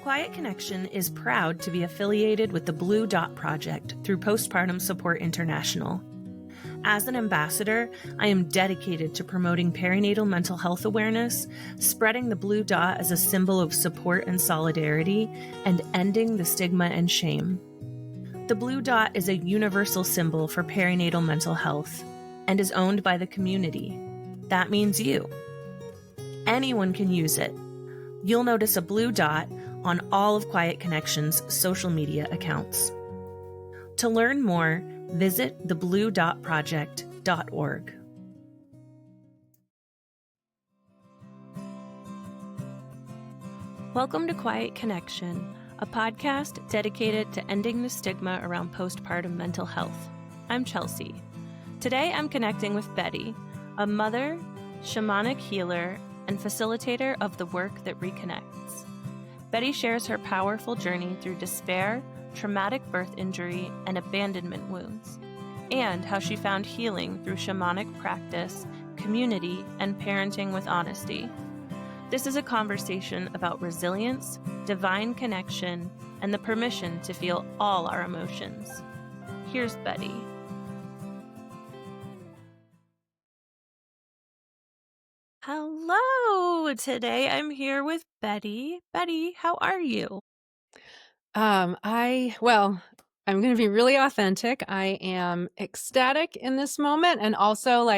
Quiet Connection is proud to be affiliated with the Blue Dot Project through Postpartum Support International. As an ambassador, I am dedicated to promoting perinatal mental health awareness, spreading the blue dot as a symbol of support and solidarity, and ending the stigma and shame. The blue dot is a universal symbol for perinatal mental health and is owned by the community. That means you. Anyone can use it. You'll notice a blue dot on all of Quiet Connection's social media accounts. To learn more, visit thebluedotproject.org. Welcome to Quiet Connection, a podcast dedicated to ending the stigma around postpartum mental health. I'm Chelsea. Today I'm connecting with Betti, a mother, shamanic healer, and facilitator of the Work That Reconnects. Betti shares her powerful journey through despair, traumatic birth injury, and abandonment wounds, and how she found healing through shamanic practice, community, and parenting with honesty. This is a conversation about resilience, divine connection, and the permission to feel all our emotions. Here's Betti. Hello! Today I'm here with Betti. Betti, how are you? I'm going to be really authentic. I am ecstatic in this moment and also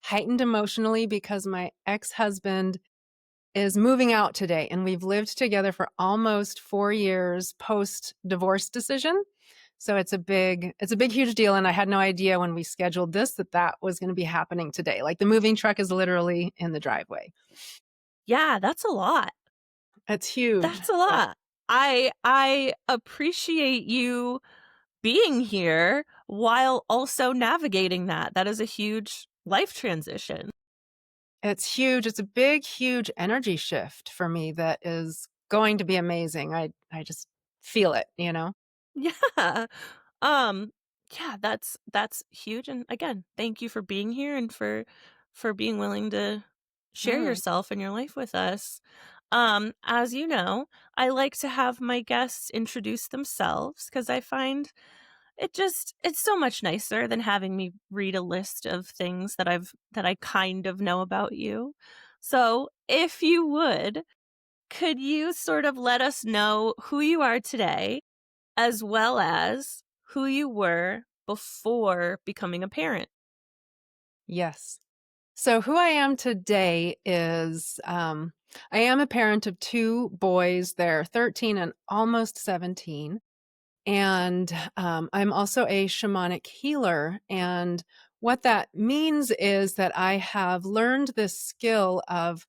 heightened emotionally because my ex-husband is moving out today and we've lived together for almost 4 years post-divorce decision. So it's a big, huge deal. And I had no idea when we scheduled this that was going to be happening today. Like the moving truck is literally in the driveway. Yeah, that's a lot. It's huge. That's a lot. I appreciate you being here while also navigating that. That is a huge life transition. It's huge. It's a big, huge energy shift for me that is going to be amazing. I just feel it, you know? Yeah. Yeah, that's huge. And again, thank you for being here and for being willing to share Mm, yourself and your life with us. As you know, I like to have my guests introduce themselves because I find it's so much nicer than having me read a list of things that I kind of know about you. So, if you would, could you sort of let us know who you are today as well as who you were before becoming a parent? yes. So who I am today is I am a parent of 2 boys. They're 13 and almost 17. And I'm also a shamanic healer. And what that means is that I have learned this skill of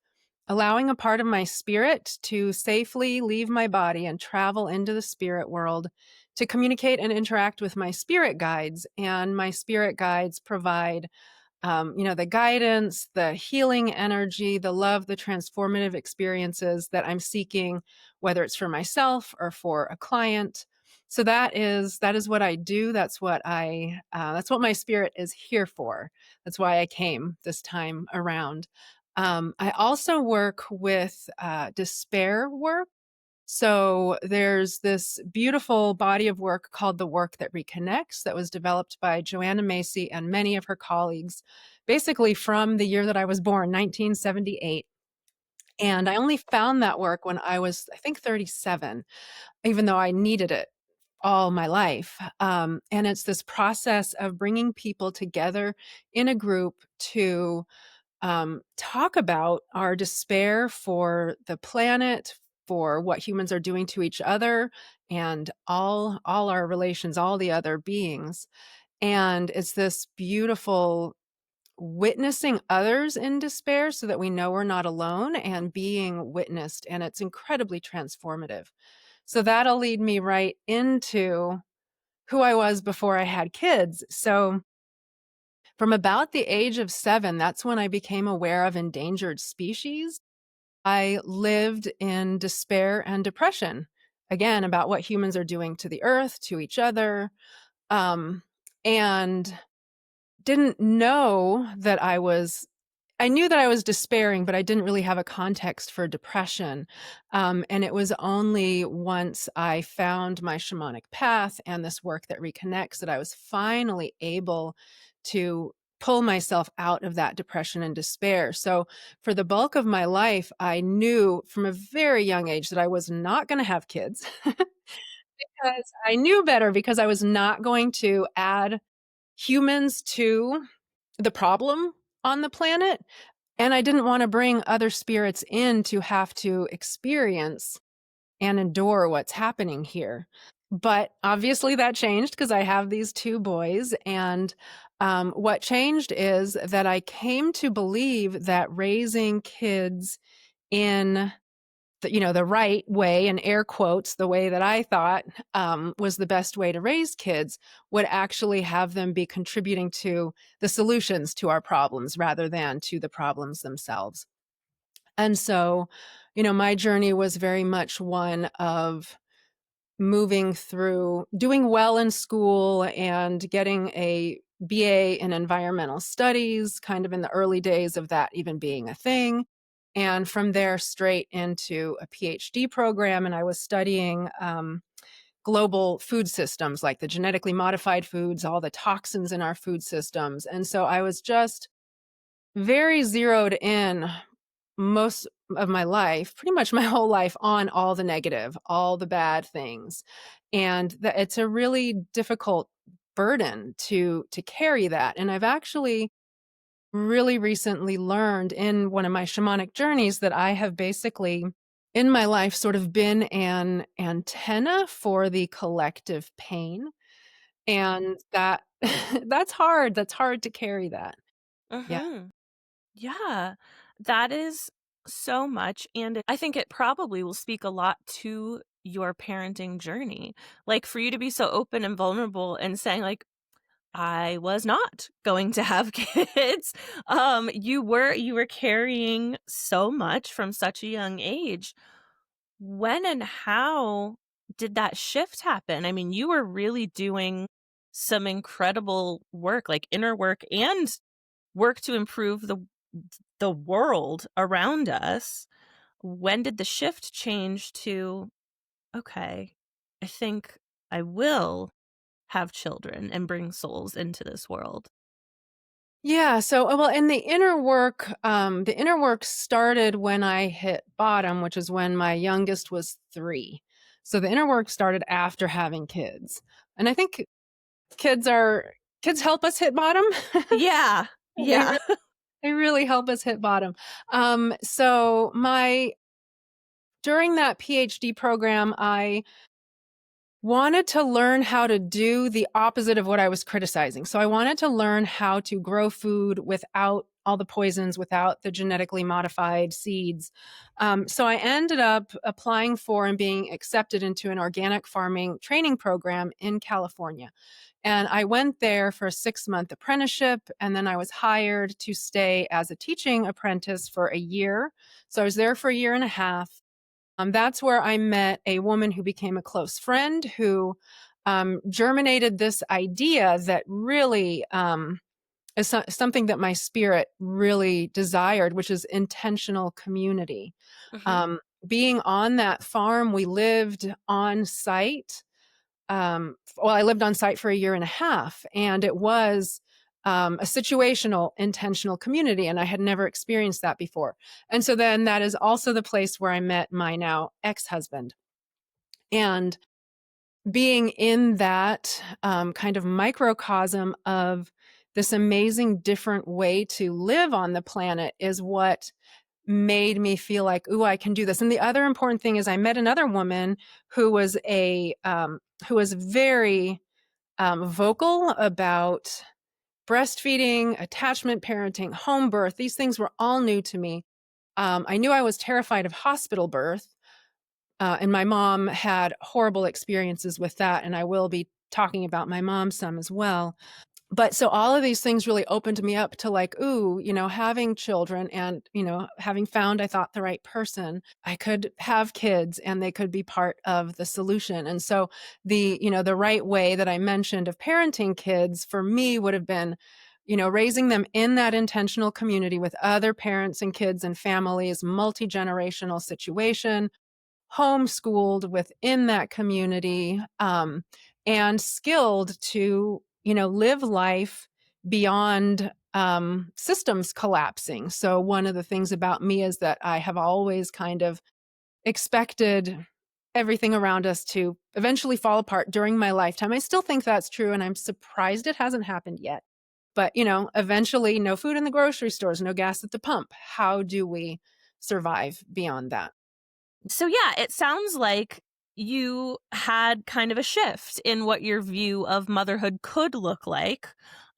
allowing a part of my spirit to safely leave my body and travel into the spirit world to communicate and interact with my spirit guides. And my spirit guides provide the guidance, the healing energy, the love, the transformative experiences that I'm seeking, whether it's for myself or for a client. So that is what I do. That's what my spirit is here for. That's why I came this time around. I also work with despair work. So there's this beautiful body of work called the Work That Reconnects that was developed by Joanna Macy and many of her colleagues, basically from the year that I was born, 1978. And I only found that work when I was, I think, 37, even though I needed it all my life. And it's this process of bringing people together in a group to talk about our despair for the planet, for what humans are doing to each other, and all our relations, all the other beings. And it's this beautiful witnessing others in despair so that we know we're not alone and being witnessed. And it's incredibly transformative. So that'll lead me right into who I was before I had kids. So from about the age of 7, that's when I became aware of endangered species. I lived in despair and depression, again, about what humans are doing to the earth, to each other, and didn't know that I was I knew that I was despairing, but I didn't really have a context for depression. And it was only once I found my shamanic path and this work that reconnects that I was finally able to pull myself out of that depression and despair. So for the bulk of my life, I knew from a very young age that I was not going to have kids because I knew better, because I was not going to add humans to the problem on the planet. And I didn't wanna bring other spirits in to have to experience and endure what's happening here. But obviously that changed because I have these 2 boys, and, what changed is that I came to believe that raising kids in the right way, in air quotes, the way that I thought, was the best way to raise kids, would actually have them be contributing to the solutions to our problems rather than to the problems themselves. And so, my journey was very much one of moving through doing well in school and getting a BA in environmental studies, kind of in the early days of that even being a thing. And from there, straight into a PhD program. And I was studying global food systems, like the genetically modified foods, all the toxins in our food systems. And so I was just very zeroed in most of my life, pretty much my whole life, on all the negative, all the bad things. And that it's a really difficult burden to carry that. And I've actually really recently learned in one of my shamanic journeys that I have basically in my life sort of been an antenna for the collective pain. And that that's hard. That's hard to carry that. Yeah. Mhm. Yeah, that is so much, and I think it probably will speak a lot to your parenting journey. Like, for you to be so open and vulnerable and saying, like, "I was not going to have kids." You were carrying so much from such a young age. When and how did that shift happen? I mean, you were really doing some incredible work, like inner work and work to improve the world around us. When did the shift change to, okay, I think I will have children and bring souls into this world? Yeah, so well, and the inner work started when I hit bottom, which is when my youngest was 3. So the inner work started after having kids. And I think kids are kids help us hit bottom. Yeah. They Yeah. really they really help us hit bottom. So my during that PhD program, I wanted to learn how to do the opposite of what I was criticizing. So I wanted to learn how to grow food without all the poisons, without the genetically modified seeds. So I ended up applying for and being accepted into an organic farming training program in California. And I went there for a 6-month apprenticeship, and then I was hired to stay as a teaching apprentice for a year. So I was there for a year and a half. That's where I met a woman who became a close friend who germinated this idea that really is something that my spirit really desired, which is intentional community. Mhm. Um, Being on that farm, we lived on site. Well, I lived on site for a year and a half, and it was a situational, intentional community, and I had never experienced that before. And so then that is also the place where I met my now ex-husband. And being in that kind of microcosm of this amazing different way to live on the planet is what made me feel like, ooh, I can do this. And the other important thing is I met another woman who was who was very vocal about breastfeeding, attachment parenting, home birth. These things were all new to me. I knew I was terrified of hospital birth, and my mom had horrible experiences with that. And I will be talking about my mom some as well. But so all of these things really opened me up to like, ooh, having children and, having found, I thought, the right person, I could have kids and they could be part of the solution. And so the right way that I mentioned of parenting kids for me would have been, raising them in that intentional community with other parents and kids and families, multi-generational situation, homeschooled within that community, and skilled to, live life beyond systems collapsing. So one of the things about me is that I have always kind of expected everything around us to eventually fall apart during my lifetime. I still think that's true, and I'm surprised it hasn't happened yet. But, eventually no food in the grocery stores, no gas at the pump. How do we survive beyond that? So yeah, it sounds like you had kind of a shift in what your view of motherhood could look like,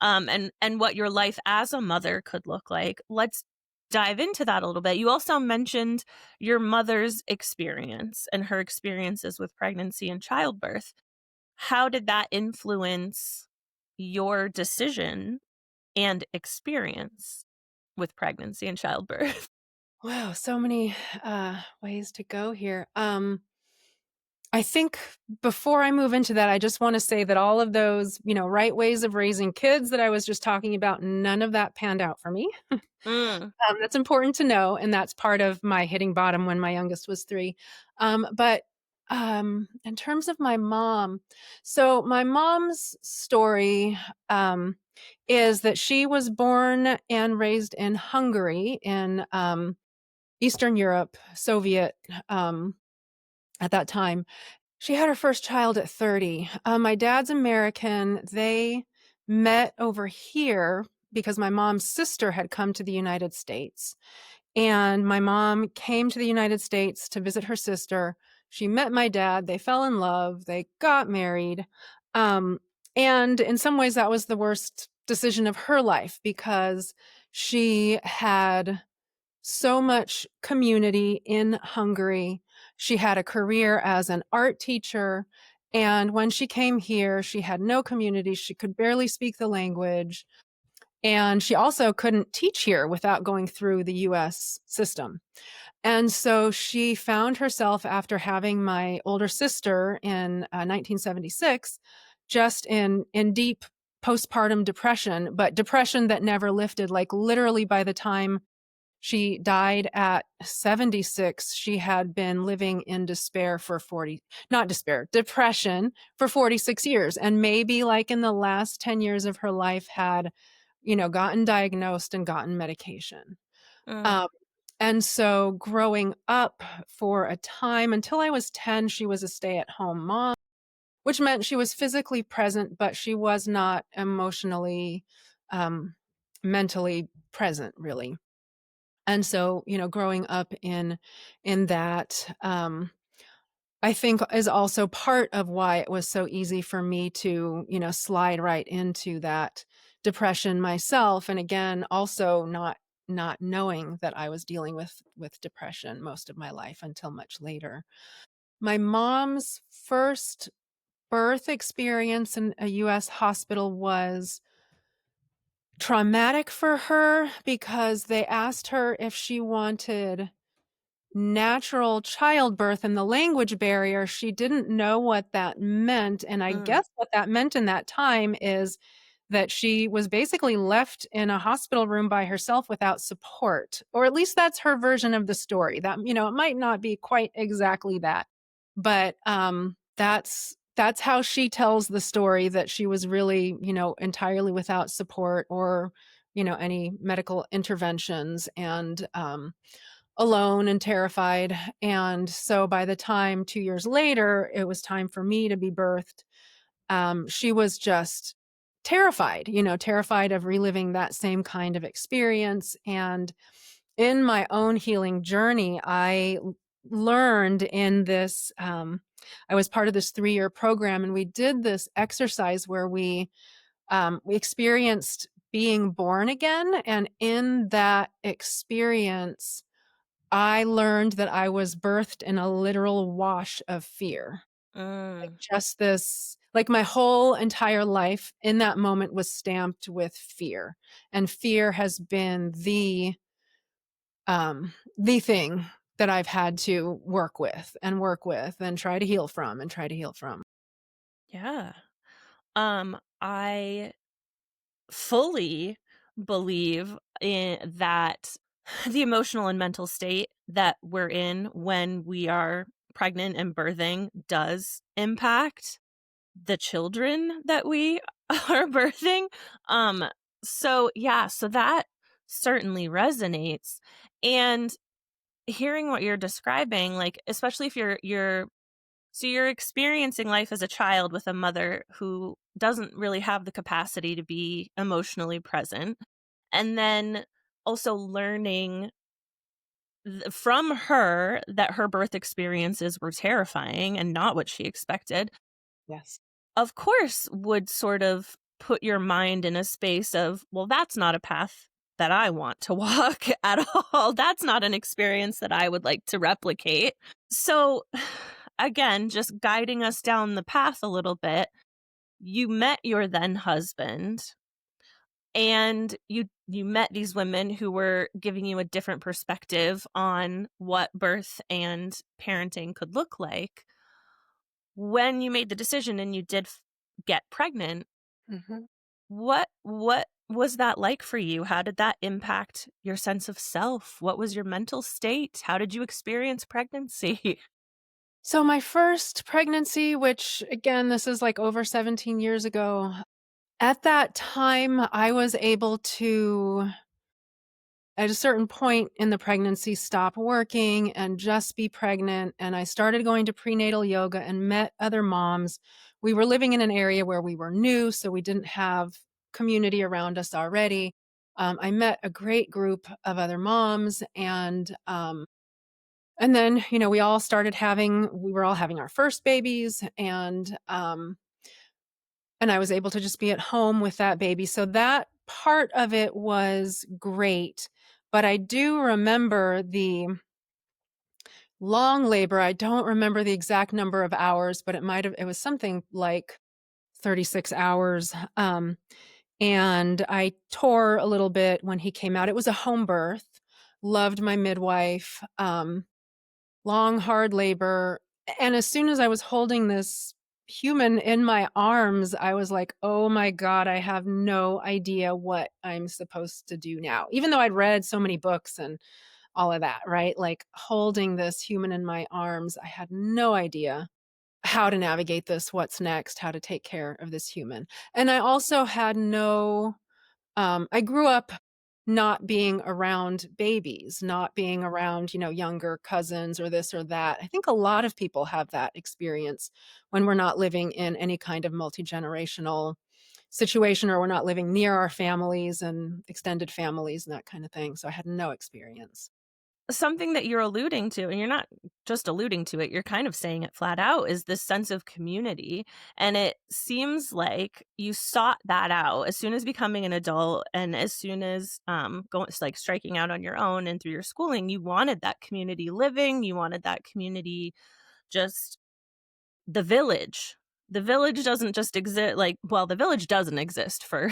and what your life as a mother could look like. Let's dive into that a little bit. You also mentioned your mother's experience and her experiences with pregnancy and childbirth. How did that influence your decision and experience with pregnancy and childbirth? Wow, so many ways to go here. I think before I move into that, I just want to say that all of those, right ways of raising kids that I was just talking about, none of that panned out for me. Mm, That's important to know, and that's part of my hitting bottom when my youngest was 3. But in terms of my mom, so my mom's story is that she was born and raised in Hungary in Eastern Europe, Soviet at that time. She had her first child at 30. My dad's American. They met over here because my mom's sister had come to the United States. And my mom came to the United States to visit her sister. She met my dad. They fell in love. They got married. Um, and in some ways, that was the worst decision of her life because she had so much community in Hungary. She had a career as an art teacher. And when she came here, she had no community. She could barely speak the language. And she also couldn't teach here without going through the US system. And so she found herself after having my older sister in 1976, just in deep postpartum depression, but depression that never lifted. Like literally by the time she died at 76. She had been living in despair for 40, not despair, depression for 46 years. And maybe like in the last 10 years of her life had, gotten diagnosed and gotten medication. mm, Um, and so growing up for a time until I was 10, she was a stay at home mom, which meant she was physically present, but she was not emotionally, um, mentally present really. And so, growing up in that, I think is also part of why it was so easy for me to, slide right into that depression myself. And again, also not knowing that I was dealing with depression most of my life until much later. My mom's first birth experience in a US hospital was traumatic for her because they asked her if she wanted natural childbirth and the language barrier. She didn't know what that meant. And I mm, guess what that meant in that time is that she was basically left in a hospital room by herself without support, or at least that's her version of the story. That, it might not be quite exactly that, but that's how she tells the story, that she was really, entirely without support or, any medical interventions, and alone and terrified. And so by the time 2 years later, it was time for me to be birthed, she was just terrified, terrified of reliving that same kind of experience. And in my own healing journey, I learned in this, I was part of this 3-year program, and we did this exercise where we experienced being born again. And in that experience, I learned that I was birthed in a literal wash of fear. Like mm. just this, like my whole entire life in that moment was stamped with fear. And fear has been the thing that I've had to work with and try to heal from and try to heal from. Yeah. I fully believe in that the emotional and mental state that we're in when we are pregnant and birthing does impact the children that we are birthing. Um, so yeah, so that certainly resonates. And hearing what you're describing, like, especially if you're experiencing life as a child with a mother who doesn't really have the capacity to be emotionally present, and then also learning from her that her birth experiences were terrifying and not what she expected, Yes. of course, would sort of put your mind in a space of, well, that's not a path that I want to walk at all. That's not an experience that I would like to replicate. So, again, just guiding us down the path a little bit, you met your then husband and you met these women who were giving you a different perspective on what birth and parenting could look like. When you made the decision and you did get pregnant, Mhm. what was that like for you? How did that impact your sense of self? What was your mental state? How did you experience pregnancy? So my first pregnancy, which again, this is like over 17 years ago, at that time, I was able to, at a certain point in the pregnancy, stop working and just be pregnant. And I started going to prenatal yoga and met other moms. We were living in an area where we were new, so we didn't have community around us already. I met a great group of other moms, and then, we were all having our first babies, and I was able to just be at home with that baby. So that part of it was great. But I do remember the long labor. I don't remember the exact number of hours, but it was something like 36 hours. And I tore a little bit when he came out. It was a home birth. Loved my midwife. Long, hard labor. And as soon as I was holding this human in my arms, I was like, oh my God, I have no idea what I'm supposed to do now. Even though I'd read so many books and all of that, right? Like holding this human in my arms, I had no idea how to navigate this, what's next, how to take care of this human. And I also had no I grew up not being around babies, not being around, younger cousins or this or that. I think a lot of people have that experience when we're not living in any kind of multi-generational situation, or we're not living near our families and extended families and that kind of thing. So I had no experience. Something that you're alluding to, and you're not just alluding to it, you're kind of saying it flat out, is this sense of community. And it seems like you sought that out as soon as becoming an adult and as soon as going like striking out on your own and through your schooling, you wanted that community living, you wanted that community, just the village. The village doesn't just exist, like, well, the village doesn't exist for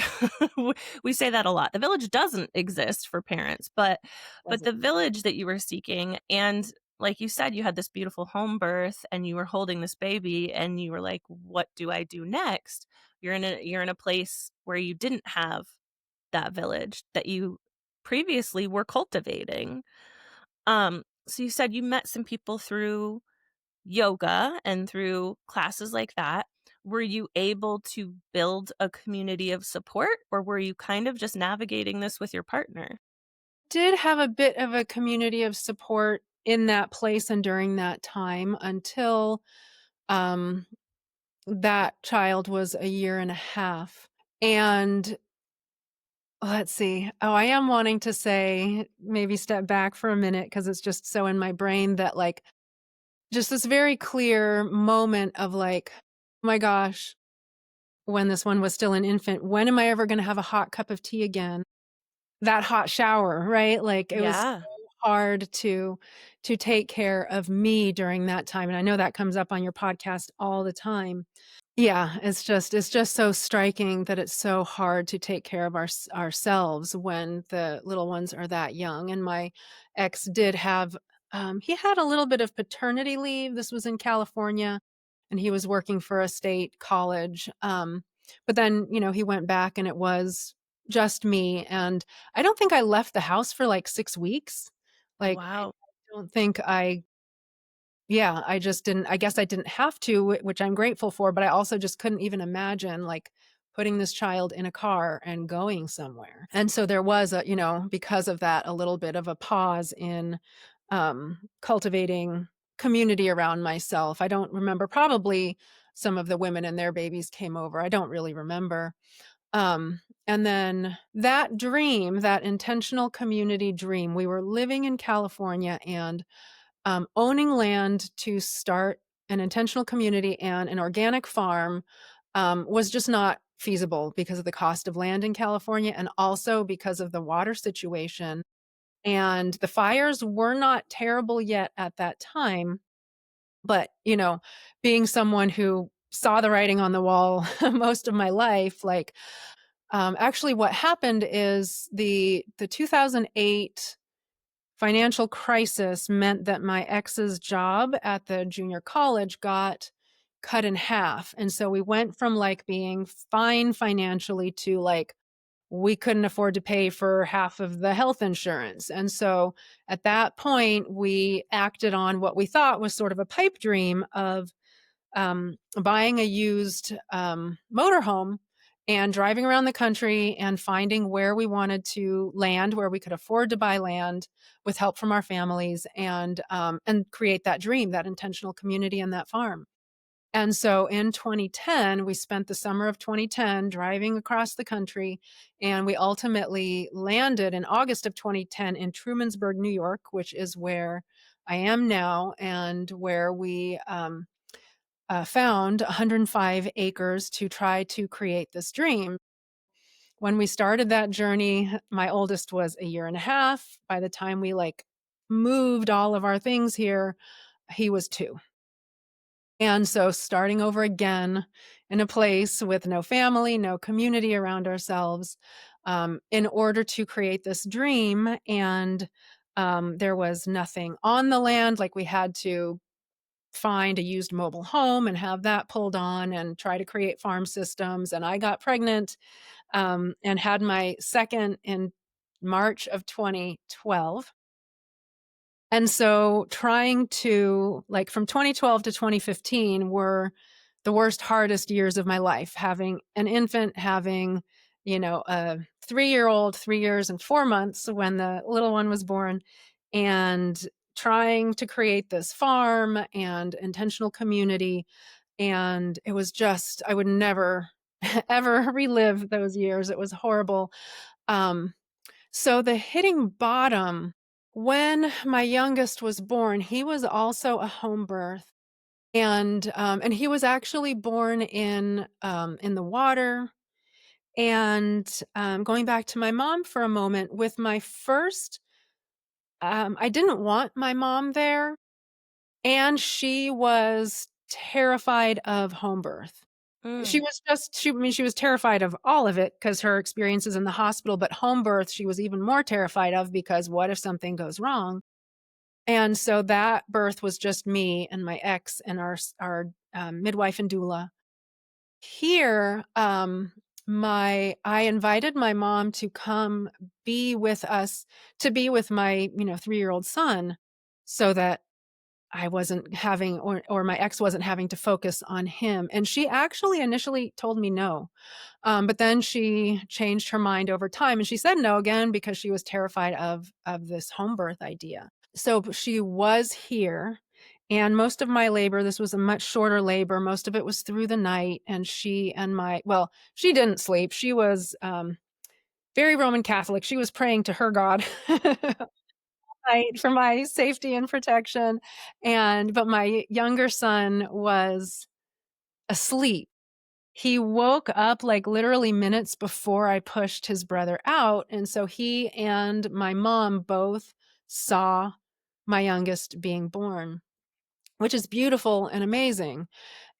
we say that a lot. The village doesn't exist for parents, but Doesn't. the village that you were seeking, and like you said, you had this beautiful home birth and you were holding this baby and you were like, what do I do next? You're in a place where you didn't have that village that you previously were cultivating. So you said you met some people through yoga and through classes like that. Were you able to build a community of support, or were you kind of just navigating this with your partner? Did have a bit of a community of support in that place and during that time until um, that child was a year and a half. And let's see. Oh, I am wanting to say, maybe step back for a minute because it's just so in my brain that, like, just this very clear moment of like, oh my gosh, when this one was still an infant, when am I ever going to have a hot cup of tea again? That hot shower, right? Like it was Yeah. so hard to take care of me during that time. And I know that comes up on your podcast all the time. Yeah, it's just so striking that it's so hard to take care of ourselves when the little ones are that young. And my ex did have he had a little bit of paternity leave. This was in California, and he was working for a state college. But then, he went back and it was just me, and I don't think I left the house for, like, 6 weeks. Like, I Wow. don't think I yeah, I just didn't I guess I didn't have to, which I'm grateful for, but I also just couldn't even imagine, like, putting this child in a car and going somewhere. And so there was a because of that, a little bit of a pause in, cultivating community around myself. I don't remember, probably some of the women and their babies came over. I don't really remember. And then that dream, that intentional community dream, we were living in California and owning land to start an intentional community and an organic farm was just not feasible because of the cost of land in California and also because of the water situation. And the fires were not terrible yet at that time. But, being someone who saw the writing on the wall most of my life, like, actually what happened is the 2008 financial crisis meant that my ex's job at the junior college got cut in half. And so we went from like being fine financially to like we couldn't afford to pay for half of the health insurance. And so at that point, we acted on what we thought was sort of a pipe dream of buying a used motorhome and driving around the country and finding where we wanted to land, where we could afford to buy land with help from our families, and create that dream, that intentional community, and that farm. And so in 2010, we spent the summer of 2010 driving across the country, and we ultimately landed in August of 2010 in Trumansburg, New York, which is where I am now and where we found 105 acres to try to create this dream. When we started that journey, my oldest was a year and a half. By the time we like moved all of our things here, he was 2. And so starting over again in a place with no family, no community around ourselves, in order to create this dream. And there was nothing on the land. Like we had to find a used mobile home and have that pulled on and try to create farm systems. And I got pregnant and had my second in March of 2012. And so trying to like from 2012 to 2015 were the worst, hardest years of my life, having an infant, having, a 3-year-old, 3 years and 4 months when the little one was born, and trying to create this farm and intentional community. And it was just, I would never, ever relive those years. It was horrible. Um, so the hitting bottom when my youngest was born, he was also a home birth, and he was actually born in the water. And going back to my mom for a moment, with my first, I didn't want my mom there, and she was terrified of home birth. She Mm. was just she I mean, she was terrified of all of it because her experiences in the hospital, but home birth, she was even more terrified of because what if something goes wrong? And so that birth was just me and my ex and our midwife and doula. Here, I invited my mom to come be with us, to be with my, 3-year-old son so that I wasn't having or my ex wasn't having to focus on him. And she actually initially told me no. But then she changed her mind over time and she said no again because she was terrified of this home birth idea. So she was here, and most of my labor, this was a much shorter labor, most of it was through the night, and she didn't sleep. She was, very Roman Catholic. She was praying to her God night for my safety and protection, but my younger son was asleep. He woke up, like, literally minutes before I pushed his brother out, and so he and my mom both saw my youngest being born, which is beautiful and amazing.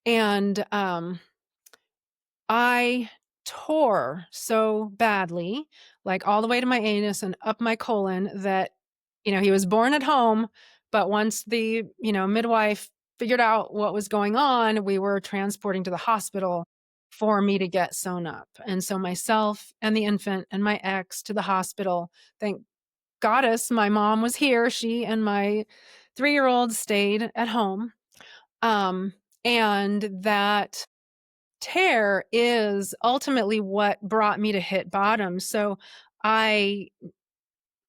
And, I tore so badly, like, all the way to my anus and up my colon that, he was born at home, but once the, midwife figured out what was going on, we were transporting to the hospital. for me to get sewn up. And so myself and the infant and my ex to the hospital. Thank goddess my mom was here. She and my 3-year-old stayed at home. Um, and that tear is ultimately what brought me to hit bottom. So I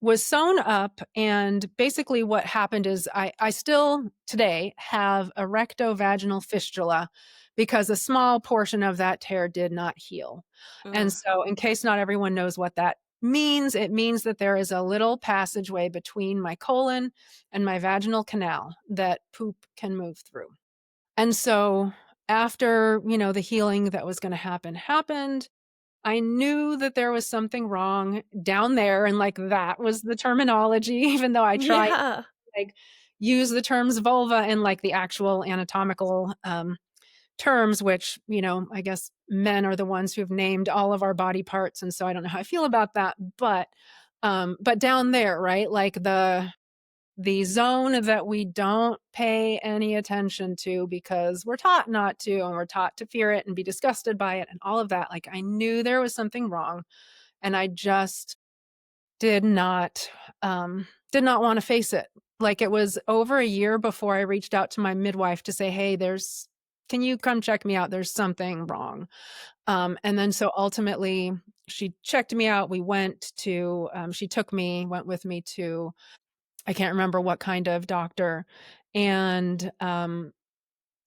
was sewn up, and basically what happened is I still today have a rectovaginal fistula because a small portion of that tear did not heal. And Mm. so in case not everyone knows what that means, it means that there is a little passageway between my colon and my vaginal canal that poop can move through. And so after, the healing that was going to happen happened, I knew that there was something wrong down there, and, like, that was the terminology, even though I tried to, Yeah. like, use the terms vulva and, like, the actual anatomical, terms, which, I guess men are the ones who've named all of our body parts, and so I don't know how I feel about that, but down there, right, like, the zone that we don't pay any attention to because we're taught not to, and we're taught to fear it and be disgusted by it and all of that. Like, I knew there was something wrong, and I just did not want to face it. Like, it was over a year before I reached out to my midwife to say, "Hey, can you come check me out? There's something wrong." And then so ultimately she checked me out. She went with me to, I can't remember what kind of doctor, and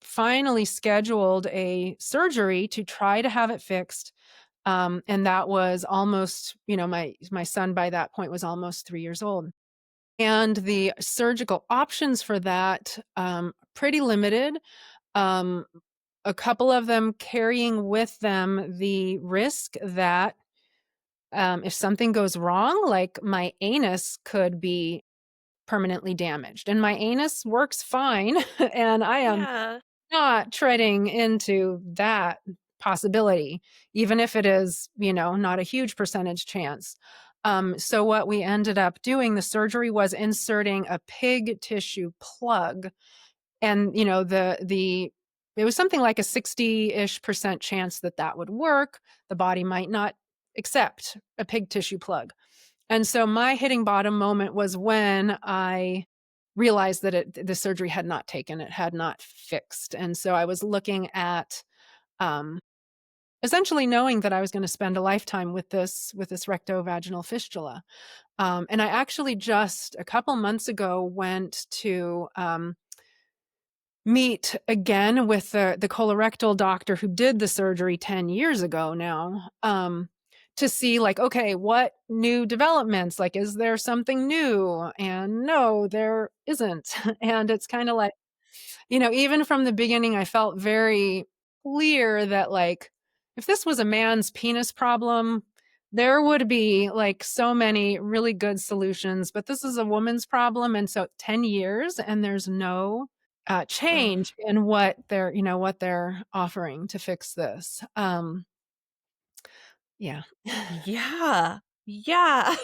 finally scheduled a surgery to try to have it fixed. And that was almost, my son by that point was almost 3 years old. And the surgical options for that, pretty limited. Um, a couple of them carrying with them the risk that if something goes wrong, like my anus could be permanently damaged, and my anus works fine, and I am Yeah. not treading into that possibility, even if it is, not a huge percentage chance. So what we ended up doing, the surgery was inserting a pig tissue plug, and, the it was something like a 60-ish% chance that that would work. The body might not accept a pig tissue plug. And so my hitting bottom moment was when I realized that the surgery had not taken, it had not fixed. And so I was looking at, um, essentially knowing that I was going to spend a lifetime with this rectovaginal fistula. And I actually just a couple months ago went to meet again with the colorectal doctor who did the surgery 10 years ago now, to see, like, okay, what new developments, like, is there something new? And no, there isn't. And it's kind of like, even from the beginning, I felt very clear that, like, if this was a man's penis problem, there would be, like, so many really good solutions, but this is a woman's problem. And so 10 years and there's no Ugh. change in what they're offering to fix this. Yeah. Yeah. Yeah.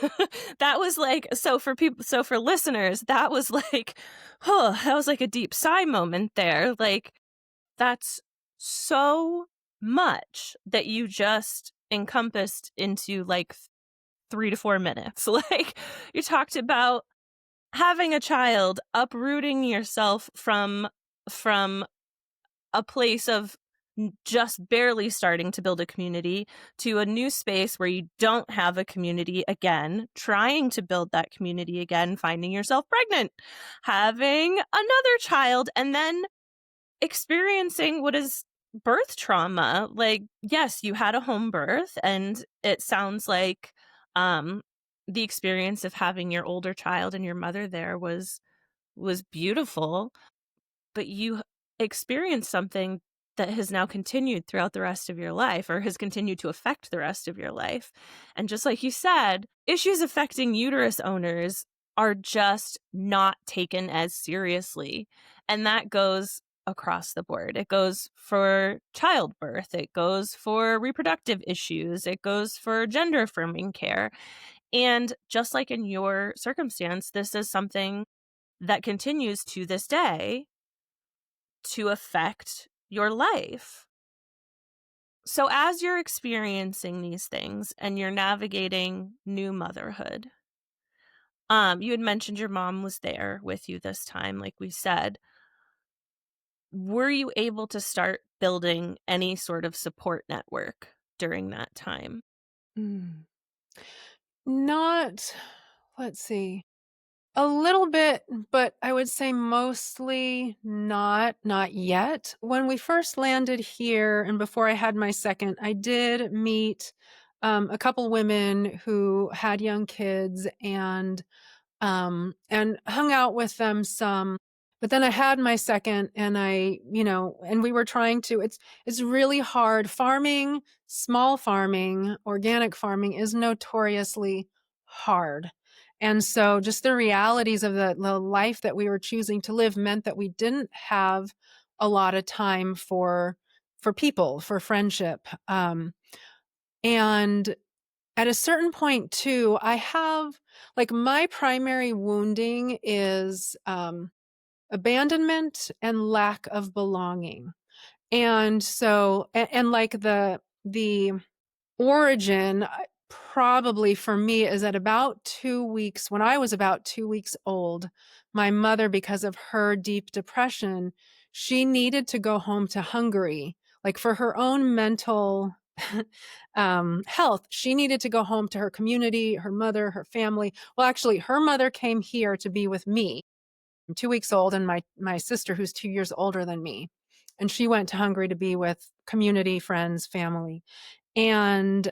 That was like, so for listeners, that was like, oh, that was like a deep sigh moment there. Like, that's so much that you just encompassed into like 3 to 4 minutes. Like, you talked about having a child, uprooting yourself from a place of just barely starting to build a community to a new space where you don't have a community again, trying to build that community again, finding yourself pregnant, having another child, and then experiencing what is birth trauma. Like, yes, you had a home birth, and it sounds like um the experience of having your older child and your mother there was beautiful, but you experienced something that has now continued throughout the rest of your life, or has continued to affect the rest of your life. And just like you said, issues affecting uterus owners are just not taken as seriously. And that goes across the board. It goes for childbirth, it goes for reproductive issues, it goes for gender affirming care. And just like in your circumstance, this is something that continues to this day to affect your life. So as you're experiencing these things and you're navigating new motherhood, you had mentioned your mom was there with you this time, like we said. Were you able to start building any sort of support network during that time? Mm. Not let's see. A little bit, but I would say mostly not yet. When we first landed here and before I had my second, I did meet, a couple women who had young kids and hung out with them some. But then I had my second and and we were trying to it's really hard. Farming, small farming, organic farming is notoriously hard. And so just the realities of the life that we were choosing to live meant that we didn't have a lot of time for people, for friendship. And at a certain point too, I have like my primary wounding is abandonment and lack of belonging. And so and like the origin probably for me is at about 2 weeks. When I was about 2 weeks old, my mother, because of her deep depression, she needed to go home to Hungary, like for her own mental health. She needed to go home to her community, her mother, her family. Well, actually, her mother came here to be with me. I'm 2 weeks old and my sister who's 2 years older than me. And she went to Hungary to be with community, friends, family. And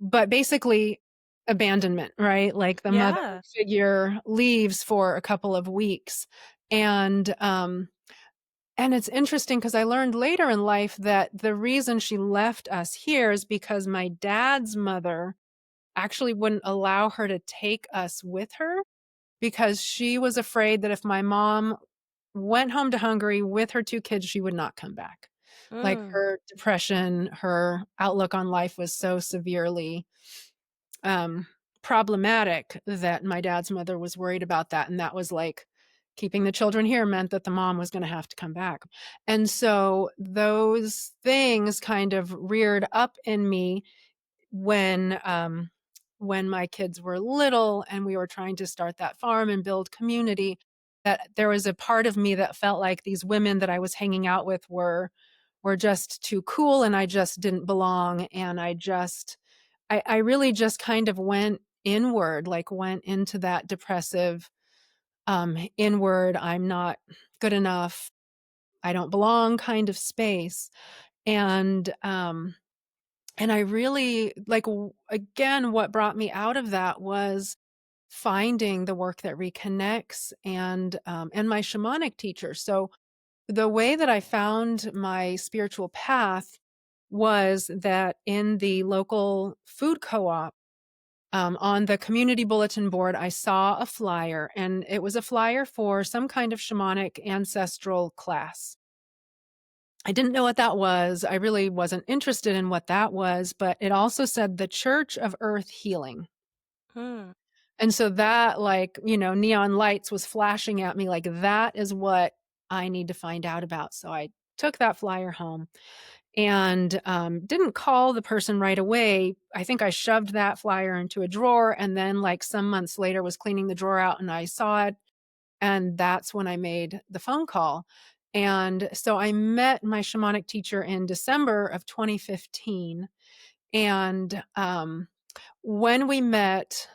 but basically abandonment, right? Like the mother Yeah. figure leaves for a couple of weeks. And and it's interesting because I learned later in life that the reason she left us here is because my dad's mother actually wouldn't allow her to take us with her because she was afraid that if my mom went home to Hungary with her 2 kids, she would not come back. Like Mm. her depression, her outlook on life was so severely um, problematic that my dad's mother was worried about that. And that was like keeping the children here meant that the mom was going to have to come back. And so those things kind of reared up in me when my kids were little and we were trying to start that farm and build community, that there was a part of me that felt like these women that I was hanging out with were just too cool and I just didn't belong. And I really just kind of went inward, like went into that depressive, inward, I'm not good enough, I don't belong kind of space. And, and I really again, what brought me out of that was finding the work that reconnects and my shamanic teacher. So the way that I found my spiritual path was that in the local food co-op, on the community bulletin board, I saw a flyer, and it was a flyer for some kind of shamanic ancestral class. I didn't know what that was. I really wasn't interested in what that was, but it also said the Church of Earth Healing. Mm. And so that, like, neon lights was flashing at me like that is what I need to find out about. So I took that flyer home and didn't call the person right away. I think I shoved that flyer into a drawer and then like some months later was cleaning the drawer out and I saw it. And that's when I made the phone call. And so I met my shamanic teacher in December of 2015. And when we met,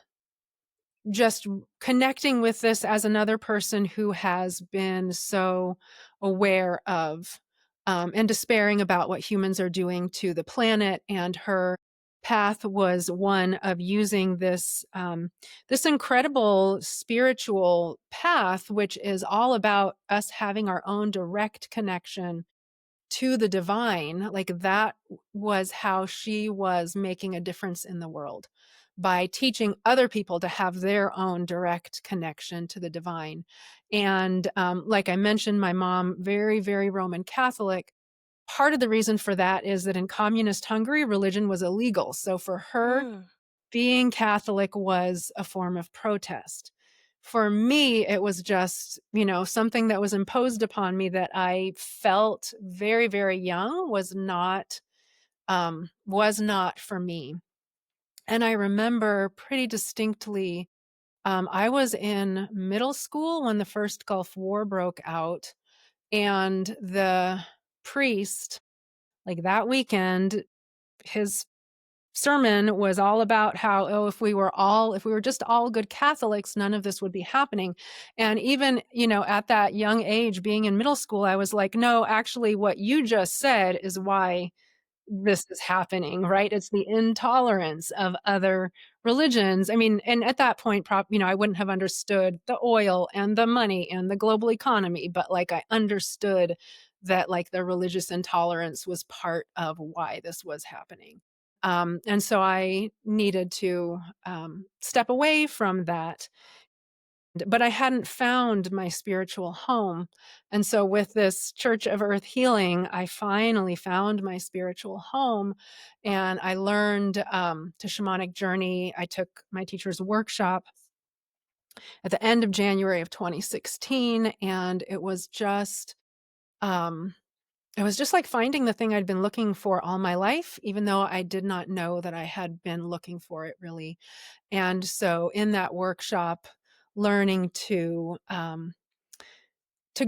just connecting with this as another person who has been so aware of and despairing about what humans are doing to the planet, and her path was one of using this incredible spiritual path, which is all about us having our own direct connection to the divine. Like that was how she was making a difference in the world, by teaching other people to have their own direct connection to the divine. And like I mentioned, my mom, very, very Roman Catholic. Part of the reason for that is that in communist Hungary, religion was illegal. So for her, Mm. being Catholic was a form of protest. for me, it was just, something that was imposed upon me that I felt very, very young was not for me. And I remember pretty distinctly, I was in middle school when the first Gulf War broke out, and the priest, like that weekend, his sermon was all about how, oh, if we were just all good Catholics, none of this would be happening. And even, at that young age, being in middle school, I was like, no, actually, what you just said is why this is happening, right? It's the intolerance of other religions. I mean, and at that point, I wouldn't have understood the oil and the money and the global economy, but like I understood that like the religious intolerance was part of why this was happening. And so I needed to step away from that, but I hadn't found my spiritual home. And so with this Church of Earth Healing, I finally found my spiritual home, and I learned to shamanic journey. I took my teacher's workshop at the end of January of 2016, and um, it was just like finding the thing I'd been looking for all my life, even though I did not know that I had been looking for it really. And so in that workshop, learning to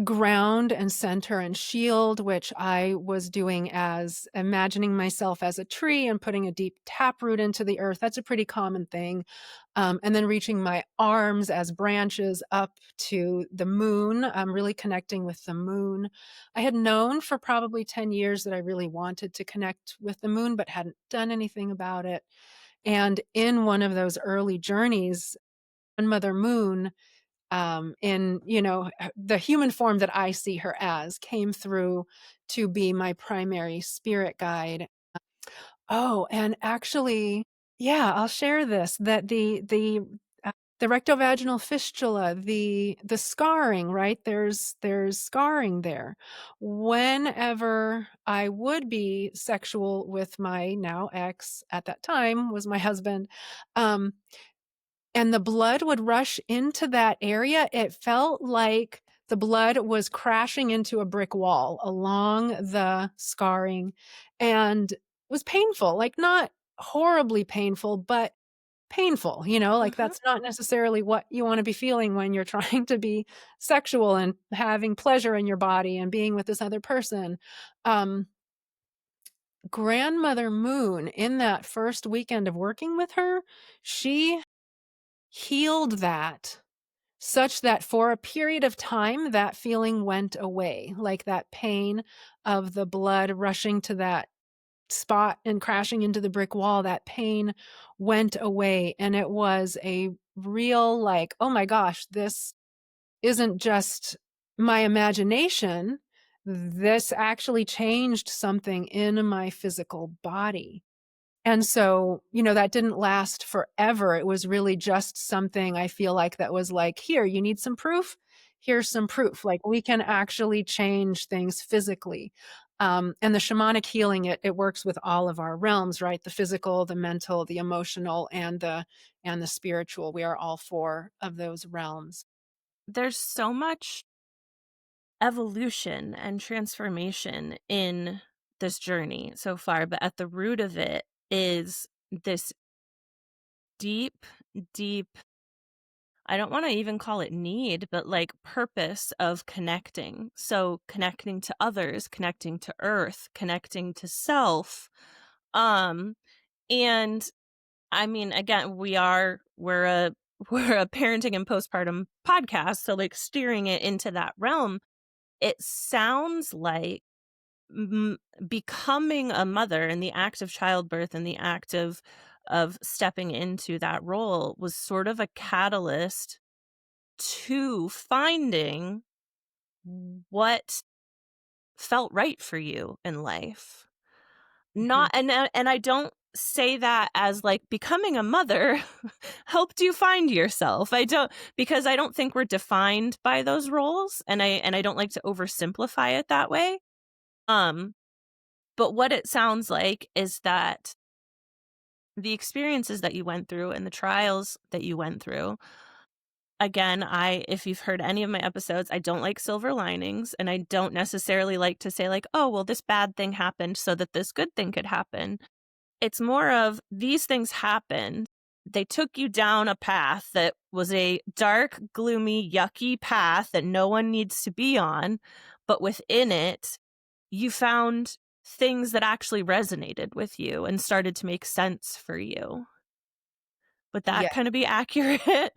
ground and center and shield, which I was doing as imagining myself as a tree and putting a deep taproot into the earth. That's a pretty common thing. And then reaching my arms as branches up to the moon, really connecting with the moon. I had known for probably 10 years that I really wanted to connect with the moon, but hadn't done anything about it. And in one of those early journeys, Mother Moon, in the human form that I see her as, came through to be my primary spirit guide. Oh, and actually, yeah, I'll share this, that the rectovaginal fistula, the scarring, right? There's scarring there. Whenever I would be sexual with my now ex, at that time was my husband, um, and the blood would rush into that area, it felt like the blood was crashing into a brick wall along the scarring, and it was painful, like, not horribly painful, but painful, like, Mhm. that's not necessarily what you wanna be feeling when you're trying to be sexual and having pleasure in your body and being with this other person. Um, Grandmother Moon, in that first weekend of working with her, she healed that such that for a period of time, that feeling went away, like that pain of the blood rushing to that spot and crashing into the brick wall, that pain went away. And it was a real, like, oh my gosh, this isn't just my imagination. This actually changed something in my physical body. And so, that didn't last forever. It was really just something I feel like that was like, "Here, you need some proof? Here's some proof." Like, we can actually change things physically. And the shamanic healing, it works with all of our realms, right? The physical, the mental, the emotional, and the spiritual. We are all 4 of those realms. There's so much evolution and transformation in this journey so far, but at the root of it is this deep, deep, I don't want to even call it need, but like purpose of connecting. So connecting to others, connecting to earth, connecting to self. Um, and I mean, again, we're a we're a parenting and postpartum podcast, so like steering it into that realm. It sounds like m becoming a mother and the act of childbirth and the act of stepping into that role was sort of a catalyst to finding what felt right for you in life. Mhm. Not and I don't say that as, like, becoming a mother helped you find yourself. I don't, because I don't think we're defined by those roles, and I don't like to oversimplify it that way. Um, but what it sounds like is that the experiences that you went through and the trials that you went through, again, if you've heard any of my episodes, I don't like silver linings, and I don't necessarily like to say like, "Oh, well, this bad thing happened so that this good thing could happen." It's more of these things happened. They took you down a path that was a dark, gloomy, yucky path that no one needs to be on, but within it, you found things that actually resonated with you and started to make sense for you. Would that Yeah. kind of be accurate?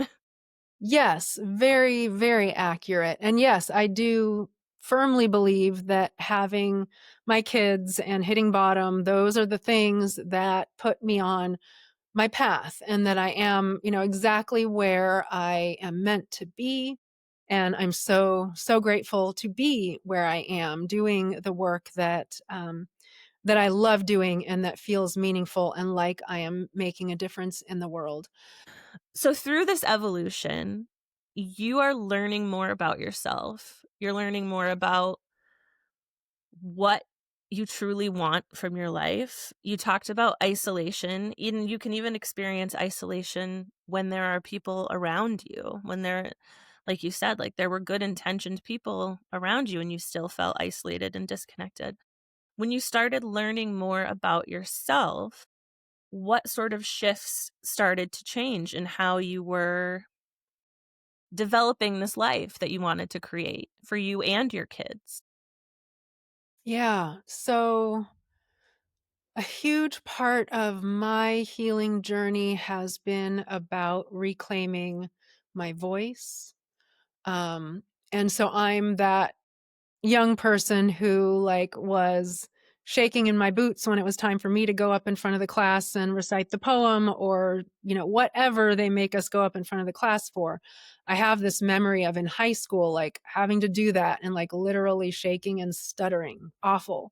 Yes, very, very accurate. And yes, I do firmly believe that having my kids and hitting bottom, those are the things that put me on my path and that I am, exactly where I am meant to be. And I'm so, so grateful to be where I am doing the work that I love doing and that feels meaningful and like I am making a difference in the world. So through this evolution, you are learning more about yourself. You're learning more about what you truly want from your life. You talked about isolation, and you can even experience isolation when there are people around you, when there, like you said, like there were good intentioned people around you and you still felt isolated and disconnected. When you started learning more about yourself, what sort of shifts started to change in how you were developing this life that you wanted to create for you and your kids? Yeah. So a huge part of my healing journey has been about reclaiming my voice. Um, and so I'm that young person who was shaking in my boots when it was time for me to go up in front of the class and recite the poem or, whatever they make us go up in front of the class for. I have this memory of in high school, like having to do that and like literally shaking and stuttering. Awful.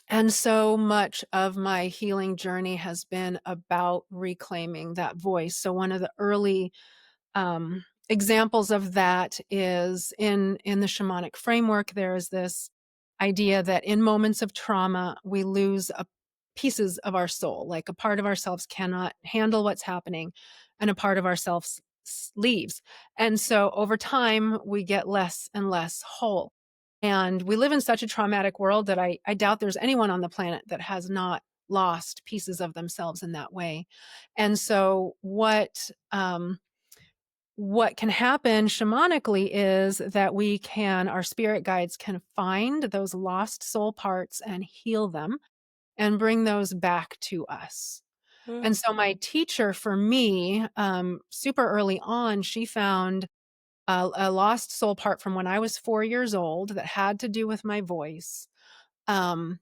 And so much of my healing journey has been about reclaiming that voice. So one of the early examples of that is in the shamanic framework. There is this idea that in moments of trauma, we lose pieces of our soul, like a part of ourselves cannot handle what's happening, and a part of ourselves leaves. And so over time, we get less and less whole. And we live in such a traumatic world that I doubt there's anyone on the planet that has not lost pieces of themselves in that way. And so what can happen shamanically is that our spirit guides can find those lost soul parts and heal them and bring those back to us. And Mm. so my teacher for me, super early on, she found a lost soul part from when I was 4 years old that had to do with my voice, um,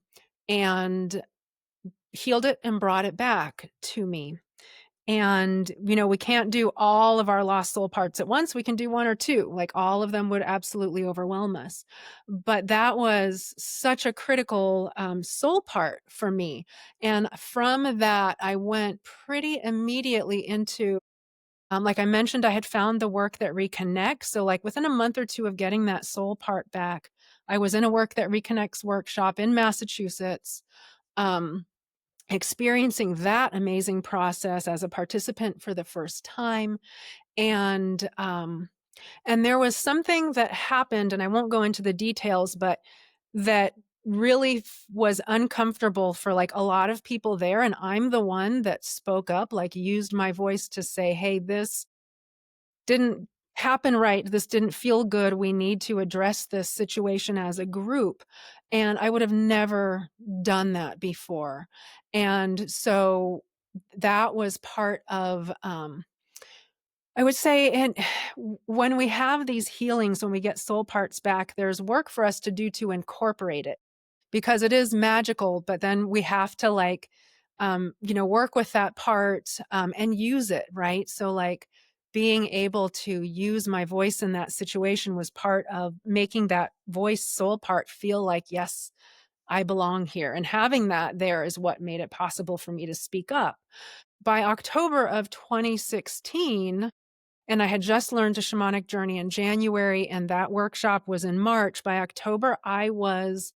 and healed it and brought it back to me. And, we can't do all of our lost soul parts at once. We can do one or two, like all of them would absolutely overwhelm us. But that was such a critical soul part for me. And from that, I went pretty immediately into, like I mentioned, I had found the Work That Reconnects. So, like within a month or two of getting that soul part back, I was in a Work That Reconnects workshop in Massachusetts. Um, Experiencing that amazing process as a participant for the first time. And there was something that happened, and I won't go into the details, but that really was uncomfortable for like a lot of people there. And I'm the one that spoke up, like used my voice to say, hey, this didn't happen right. This didn't feel good. We need to address this situation as a group. And I would have never done that before. And so that was part of, I would say, and when we have these healings, when we get soul parts back, there's work for us to do to incorporate it because it is magical, but then we have to work with that part and use it, right? So like being able to use my voice in that situation was part of making that voice soul part feel like, yes, I belong here. And having that there is what made it possible for me to speak up. By October of 2016, and I had just learned a shamanic journey in January, and that workshop was in March. By October, I was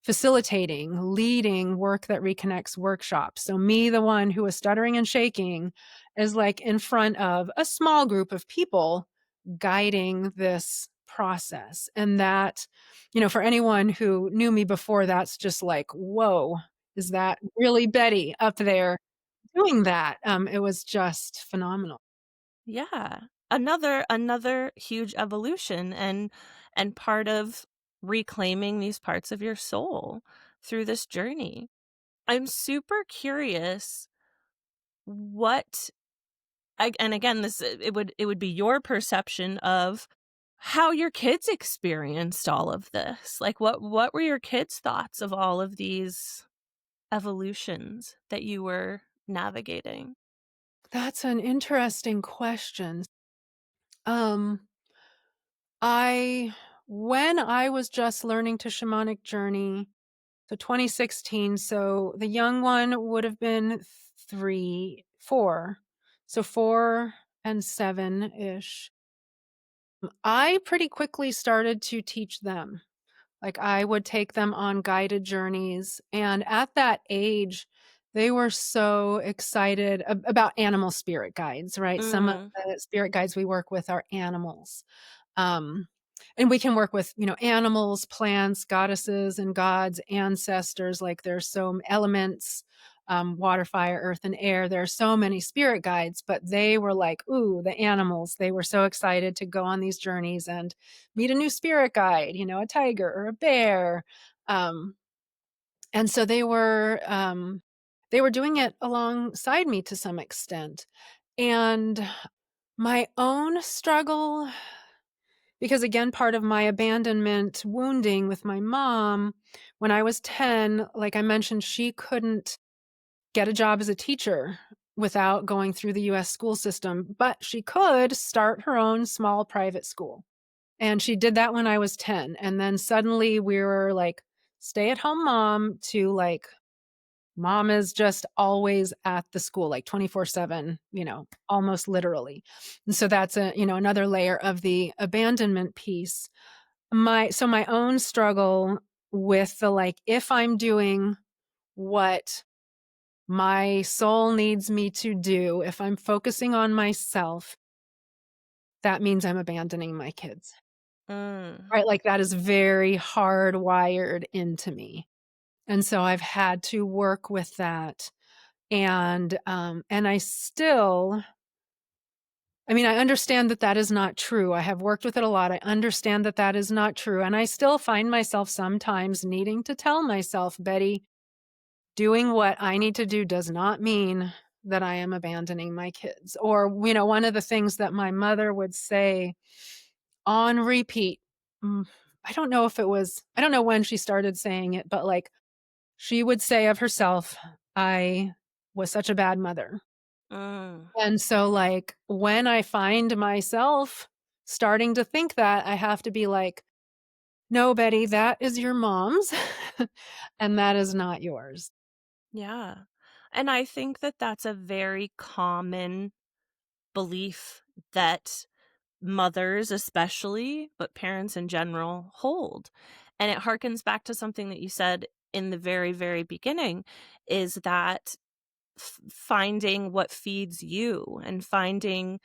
facilitating, leading Work That Reconnects workshops. So me, the one who was stuttering and shaking, is like in front of a small group of people guiding this process. And that, for anyone who knew me before, that's just like, whoa, is that really Betty up there doing that? It was just phenomenal. Yeah. Another huge evolution and part of reclaiming these parts of your soul through this journey. I'm super curious what and again this it would be your perception of how your kids experienced all of this. Like what were your kids' thoughts of all of these evolutions that you were navigating? That's an interesting question. Um, I when I was just learning to shamanic journey, so 2016, so the young one would have been 3, 4. So 4 and 7-ish. I pretty quickly started to teach them. Like, I would take them on guided journeys, and at that age, they were so excited about animal spirit guides, right? Some of Mm. the spirit guides we work with are animals. Um, and we can work with, animals, plants, goddesses and gods, ancestors, like there's so elements, water, fire, earth, and air. There are so many spirit guides, but they were like, ooh, the animals. They were so excited to go on these journeys and meet a new spirit guide, a tiger or a bear. Um, and so they were doing it alongside me to some extent. And my own struggle, because again, part of my abandonment wounding with my mom, when I was 10, like I mentioned, she couldn't get a job as a teacher without going through the US school system, but she could start her own small private school. And she did that when I was 10. And then suddenly we were like stay at home mom to like mom is just always at the school, like 24/7, almost literally. And so that's another layer of the abandonment piece. My own struggle with the like, if I'm doing what my soul needs me to do, if I'm focusing on myself, that means I'm abandoning my kids. Mm. Right? Like that is very hardwired into me. And so I've had to work with that. And I understand that that is not true. I have worked with it a lot. I understand that that is not true. And I still find myself sometimes needing to tell myself, Betty, doing what I need to do does not mean that I am abandoning my kids. Or, one of the things that my mother would say on repeat, mm, I don't know when she started saying it, but like she would say of herself, I was such a bad mother. Mm. And so, like, when I find myself starting to think that, I have to be like, no, Betty, that is your mom's, and that is not yours. Yeah. And I think that that's a very common belief that mothers especially, but parents in general hold. And it harkens back to something that you said in the very, very beginning, is that finding what feeds you and finding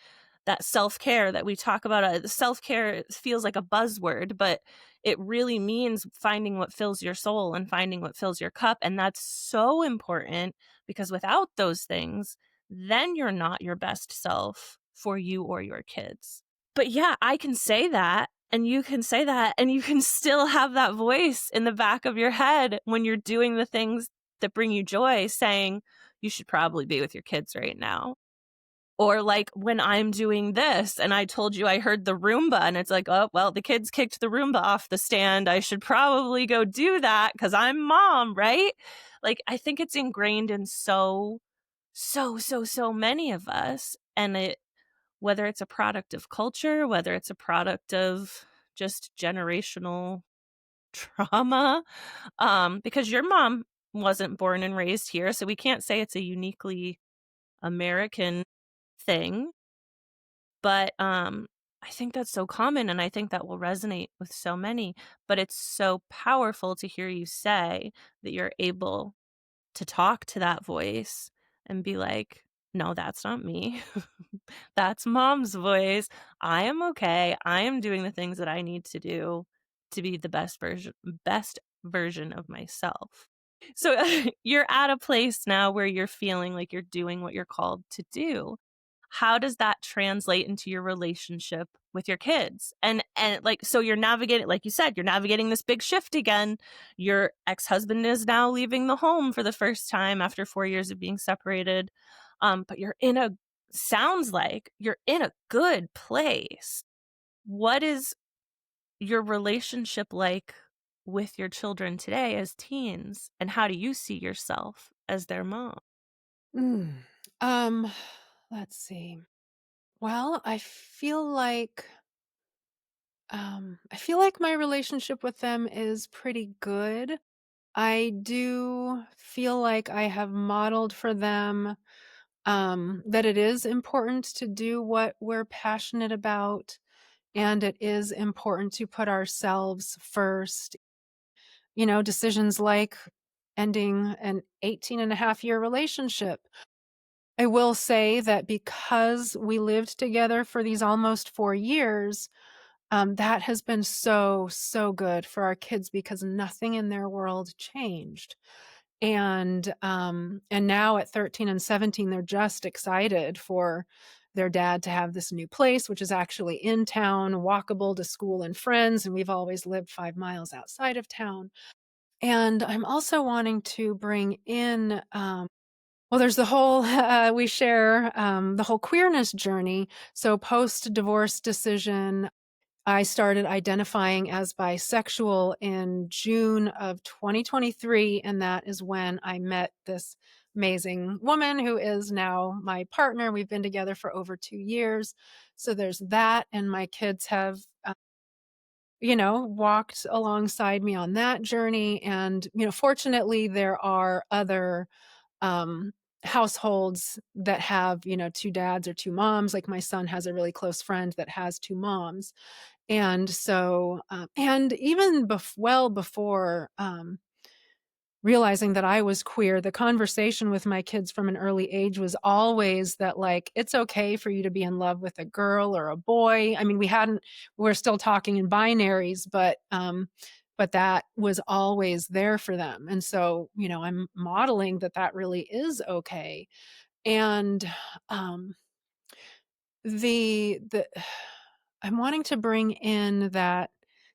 that self-care that we talk about. Self-care feels like a buzzword, but it really means finding what fills your soul and finding what fills your cup. And that's so important because without those things, then you're not your best self for you or your kids. But yeah, I can say that and you can say that and you can still have that voice in the back of your head when you're doing the things that bring you joy saying, you should probably be with your kids right now. Or like when I'm doing this and I told you I heard the Roomba and it's like, oh, well, the kids kicked the Roomba off the stand. I should probably go do that because I'm mom, right? Like, I think it's ingrained in so many of us. And whether it's a product of culture, whether it's a product of just generational trauma, because your mom wasn't born and raised here, so we can't say it's a uniquely American thing, but I think that's so common and I think that will resonate with so many, but it's so powerful to hear you say that you're able to talk to that voice and be like, no, that's not me. That's mom's voice. I am okay. I am doing the things that I need to do to be the best version of myself. So you're at a place now where you're feeling like you're doing what you're called to do. How does that translate into your relationship with your kids? And like, so you're navigating, like you said, you're navigating this big shift again. Your ex-husband is now leaving the home for the first time after 4 years of being separated. But you're in a sounds like you're in a good place. What is your relationship like with your children today as teens, and how do you see yourself as their mom? Mm. Um, let's see. Well, I feel like my relationship with them is pretty good. I do feel like I have modeled for them that it is important to do what we're passionate about, and it is important to put ourselves first. Decisions like ending an 18-and-a-half-year relationship. I will say that because we lived together for these almost 4 years, that has been so, so good for our kids because nothing in their world changed. And now at 13 and 17, they're just excited for their dad to have this new place, which is actually in town, walkable to school and friends, and we've always lived 5 miles outside of town. And I'm also wanting to bring in, well, there's the whole we share, the whole queerness journey. So post-divorce decision, I started identifying as bisexual in June of 2023, and that is when I met this amazing woman who is now my partner. We've been together for over 2 years. So there's that, and my kids have, walked alongside me on that journey. And, fortunately, there are other um, households that have, two dads or two moms. Like my son has a really close friend that has two moms. And so, and even well before realizing that I was queer, the conversation with my kids from an early age was always that, like, it's okay for you to be in love with a girl or a boy. I mean, we're still talking in binaries, but that was always there for them. And so, I'm modeling that that really is okay. And um, the I'm wanting to bring in that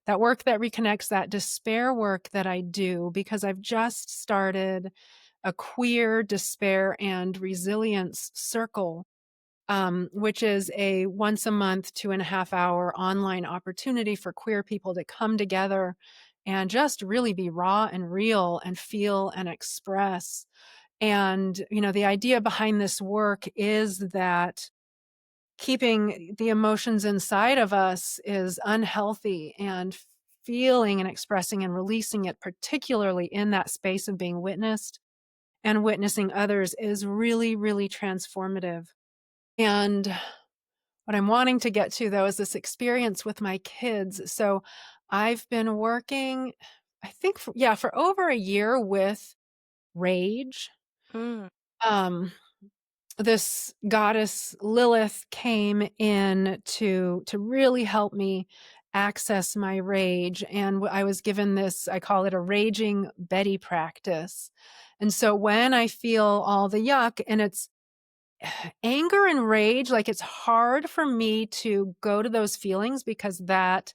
work that reconnects, that despair work that I do, because I've just started a queer despair and resilience circle, which is a once a month, 2.5 hour online opportunity for queer people to come together and just really be raw and real and feel and express. And, the idea behind this work is that keeping the emotions inside of us is unhealthy, and feeling and expressing and releasing it, particularly in that space of being witnessed and witnessing others, is really, really transformative. And what I'm wanting to get to, though, is this experience with my kids. So I've been working, I think, for over a year with rage. Mm, Um, this goddess Lilith came in to really help me access my rage, and I was given this, I call it a raging Betty practice. And so when I feel all the yuck, and it's anger and rage, like, it's hard for me to go to those feelings because that,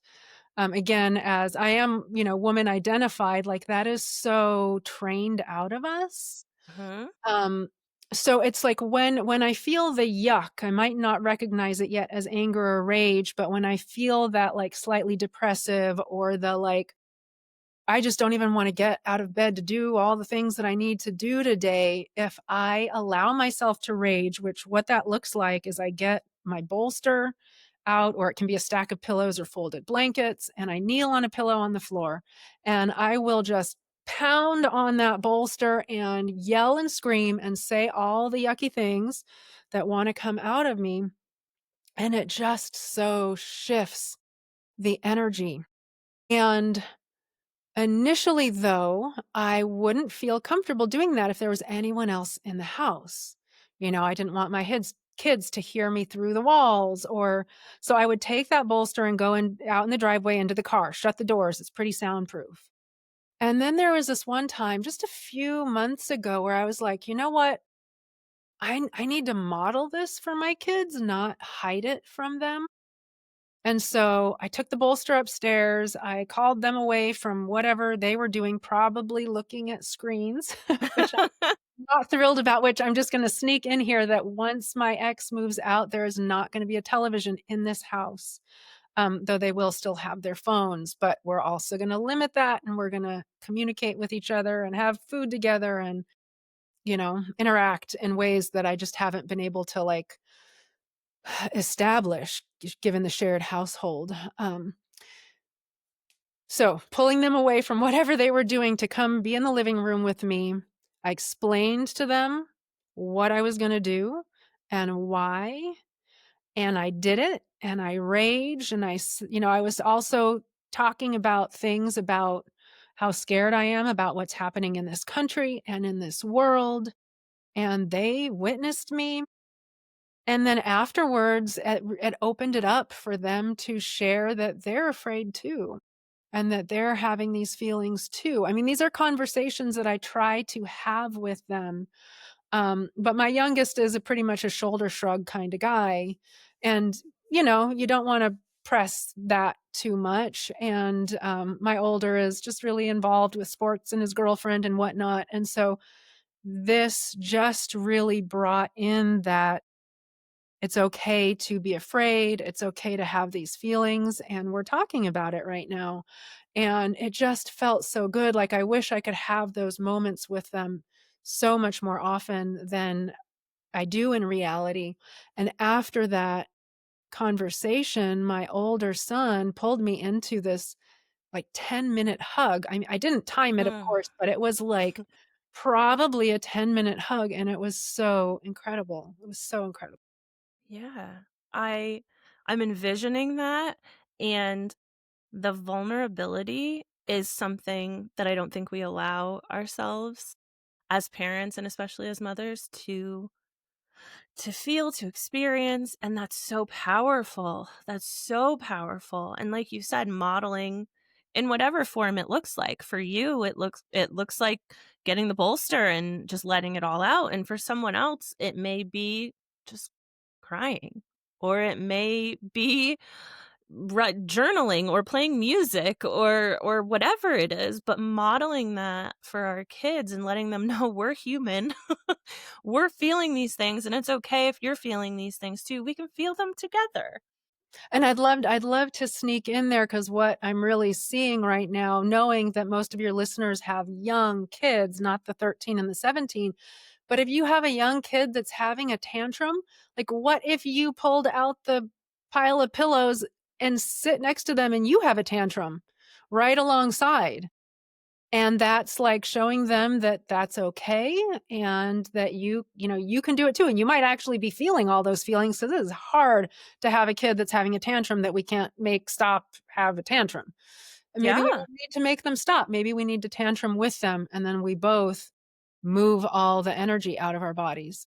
again, as I am, woman identified, like, that is so trained out of us. mhm, um, so it's like when I feel the yuck, I might not recognize it yet as anger or rage, but when I feel that, like, slightly depressive, or the, like, I just don't even wanna get out of bed to do all the things that I need to do today, if I allow myself to rage, which what that looks like is I get my bolster out, or it can be a stack of pillows or folded blankets, and I kneel on a pillow on the floor, and I will just pound on that bolster and yell and scream and say all the yucky things that wanna come out of me, and it just so shifts the energy. And initially, though, I wouldn't feel comfortable doing that if there was anyone else in the house. I didn't want my kids to hear me through the walls, or so I would take that bolster and go out in the driveway into the car, shut the doors. It's pretty soundproof. And then there was this one time just a few months ago where I was like, "You know what? I need to model this for my kids, not hide it from them." And so I took the bolster upstairs. I called them away from whatever they were doing, probably looking at screens, which I'm not thrilled about, which I'm just gonna sneak in here that once my ex moves out, there is not gonna be a television in this house, though they will still have their phones, but we're also gonna limit that, and we're gonna communicate with each other and have food together and, interact in ways that I just haven't been able to, like, establish given the shared household. So pulling them away from whatever they were doing to come be in the living room with me, I explained to them what I was going to do and why. And I did it and I raged. And I was also talking about things about how scared I am about what's happening in this country and in this world. And they witnessed me. And then afterwards, it opened it up for them to share that they're afraid too, and that they're having these feelings too. I mean, these are conversations that I try to have with them. But my youngest is a pretty much a shoulder shrug kind of guy. And, you don't want to press that too much. And my older is just really involved with sports and his girlfriend and whatnot. And so this just really brought in that it's okay to be afraid. It's okay to have these feelings. And we're talking about it right now. And it just felt so good. Like, I wish I could have those moments with them so much more often than I do in reality. And after that conversation, my older son pulled me into this like 10-minute hug. I mean, I didn't time it, of Mm, course, but it was like probably a 10-minute hug. And it was so incredible. It was so incredible. yeah. I I'm envisioning that, and the vulnerability is something that I don't think we allow ourselves as parents and especially as mothers to feel, to experience, and that's so powerful. That's so powerful. And like you said, modeling in whatever form it looks like. For you, it looks like getting the bolster and just letting it all out. And for someone else, it may be just crying. Or it may be journaling or playing music or whatever it is, but modeling that for our kids and letting them know we're human. We're feeling these things, and it's okay if you're feeling these things too. We can feel them together. And I'd love to sneak in there, because what I'm really seeing right now, knowing that most of your listeners have young kids, not the 13 and the 17, but if you have a young kid that's having a tantrum, like, what if you pulled out the pile of pillows and sit next to them and you have a tantrum right alongside? And that's like showing them that that's okay, and that you can do it too. And you might actually be feeling all those feelings. So this is hard to have a kid that's having a tantrum that we can't make stop have a tantrum. And maybe we Yeah. don't need to make them stop. Maybe we need to tantrum with them, and then we both move all the energy out of our bodies.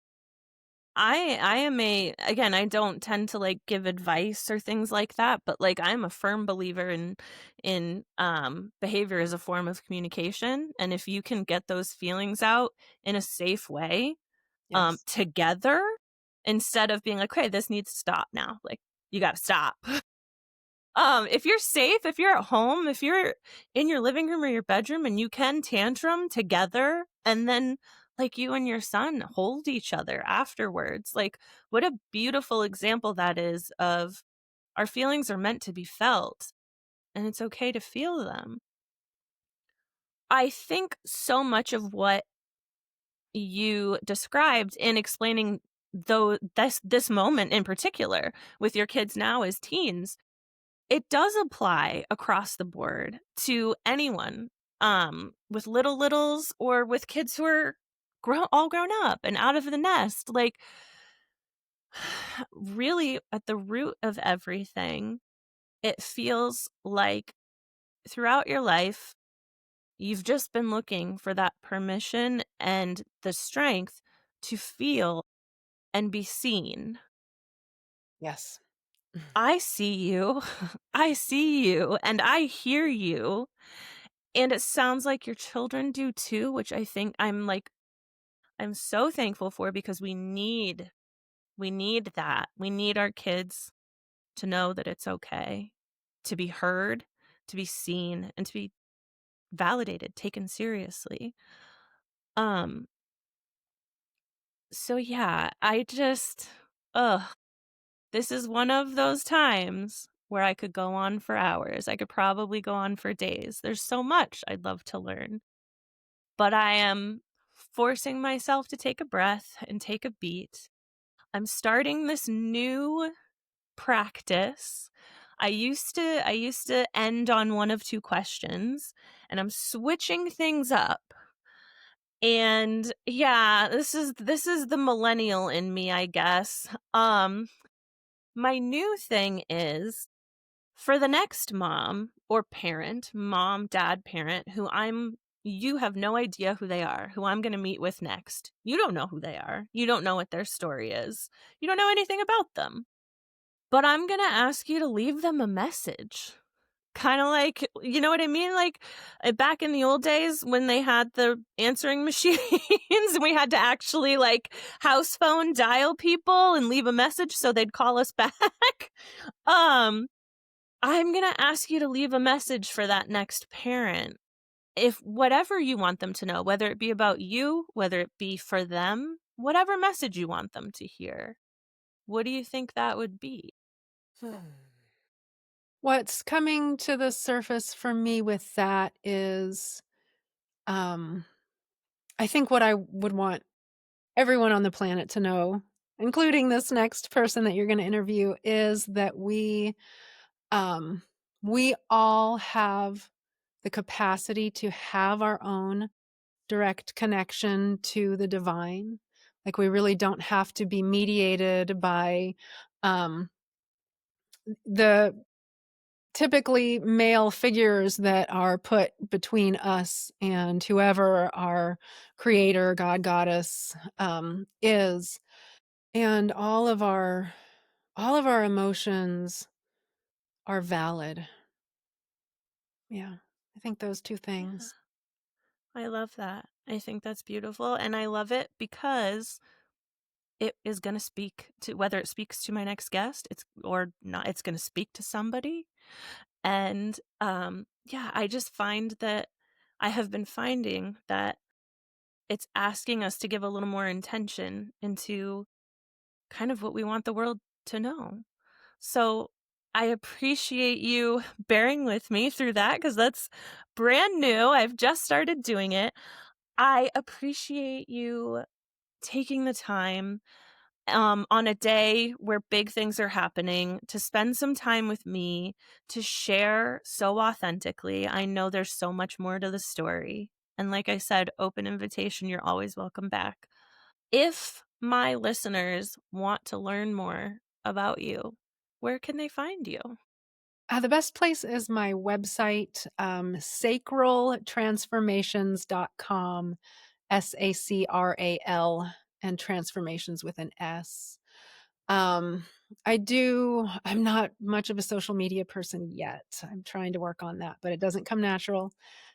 I am a again, I don't tend to like give advice or things like that, but like I'm a firm believer in behavior as a form of communication. And if you can get those feelings out in a safe way, Yes. together, instead of being like, "Okay, this needs to stop now." Like, you gotta stop. If you're safe, if you're at home, if you're in your living room or your bedroom and you can tantrum together, and then like you and your son hold each other afterwards. Like, what a beautiful example that is of our feelings are meant to be felt, and it's okay to feel them. I think so much of what you described in explaining though this moment in particular with your kids now as teens, it does apply across the board to anyone, with littles or with kids who are all grown up and out of the nest. Like, really, at the root of everything, it feels like throughout your life, you've just been looking for that permission and the strength to feel. and be seen. Yes. I see you. I see you and I hear you. And it sounds like your children do too, which I think I'm so thankful for, because we need that. We need our kids to know that it's okay to be heard, to be seen, and to be validated, taken seriously. Um, so yeah, ugh, this is one of those times where I could go on for hours. I could probably go on for days. There's so much I'd love to learn, but I am forcing myself to take a breath and take a beat. I'm starting this new practice. I used to end on one of two questions, and I'm switching things up. And yeah, this is the millennial in me, I guess. My new thing is, for the next mom or parent, mom, dad, parent, you have no idea who they are, who I'm going to meet with next. You don't know who they are. You don't know what their story is. You don't know anything about them. But I'm going to ask you to leave them a message. Kind of like, you know what I mean? Like back in the old days when they had the answering machines and we had to actually like house phone dial people and leave a message so they'd call us back. I'm going to ask you to leave a message for that next parent. If whatever you want them to know, whether it be about you, whether it be for them, whatever message you want them to hear, what do you think that would be? What's coming to the surface for me with that is, I think what I would want everyone on the planet to know, including this next person that you're going to interview, is that we all have the capacity to have our own direct connection to the divine. Like, we really don't have to be mediated by um, the typically male figures that are put between us and whoever our creator, God, goddess is. And all of our emotions are valid. Yeah, I think those two Yeah, things. I love that. I think that's beautiful. And I love it because it is going to speak to, whether it speaks to my next guest, or not, it's going to speak to somebody. And yeah, I just find that I have been finding that it's asking us to give a little more intention into kind of what we want the world to know. So I appreciate you bearing with me through that, because that's brand new. I've just started doing it. I appreciate you taking the time on a day where big things are happening to spend some time with me, to share so authentically. I know there's so much more to the story. And like I said, open invitation, you're always welcome back. If my listeners want to learn more about you, where can they find you? The best place is my website, sacraltransformations.com, SACRAL, and transformations with an S. I'm not much of a social media person yet. I'm trying to work on that, but it doesn't come natural.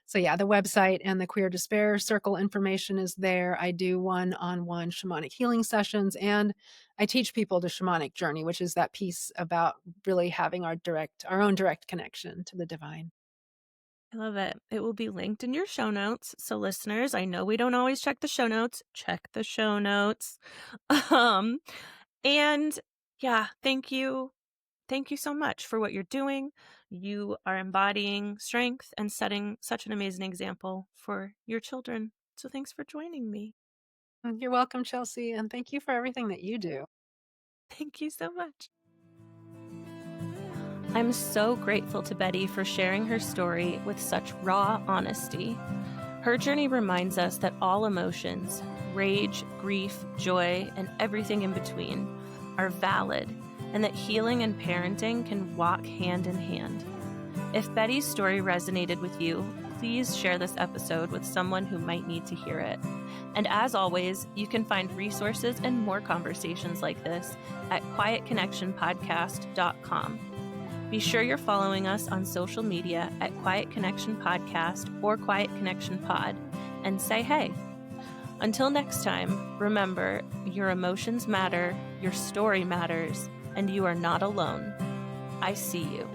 So yeah, the website and the Queer Despair Circle information is there. I do one-on-one shamanic healing sessions, and I teach people the shamanic journey, which is that piece about really having our own direct connection to the divine. I love it. It will be linked in your show notes. So listeners, I know we don't always check the show notes. Check the show notes. Um, and yeah, thank you. Thank you so much for what you're doing. You are embodying strength and setting such an amazing example for your children. So thanks for joining me. You're welcome, Chelsea, and thank you for everything that you do. Thank you so much. I'm so grateful to Betti for sharing her story with such raw honesty. Her journey reminds us that all emotions, rage, grief, joy, and everything in between, are valid, and that healing and parenting can walk hand in hand. If Betti's story resonated with you, please share this episode with someone who might need to hear it. And as always, you can find resources and more conversations like this at quietconnectionpodcast.com. Be sure you're following us on social media at Quiet Connection Podcast or Quiet Connection Pod, and say hey. Until next time, remember, your emotions matter, your story matters, and you are not alone. I see you.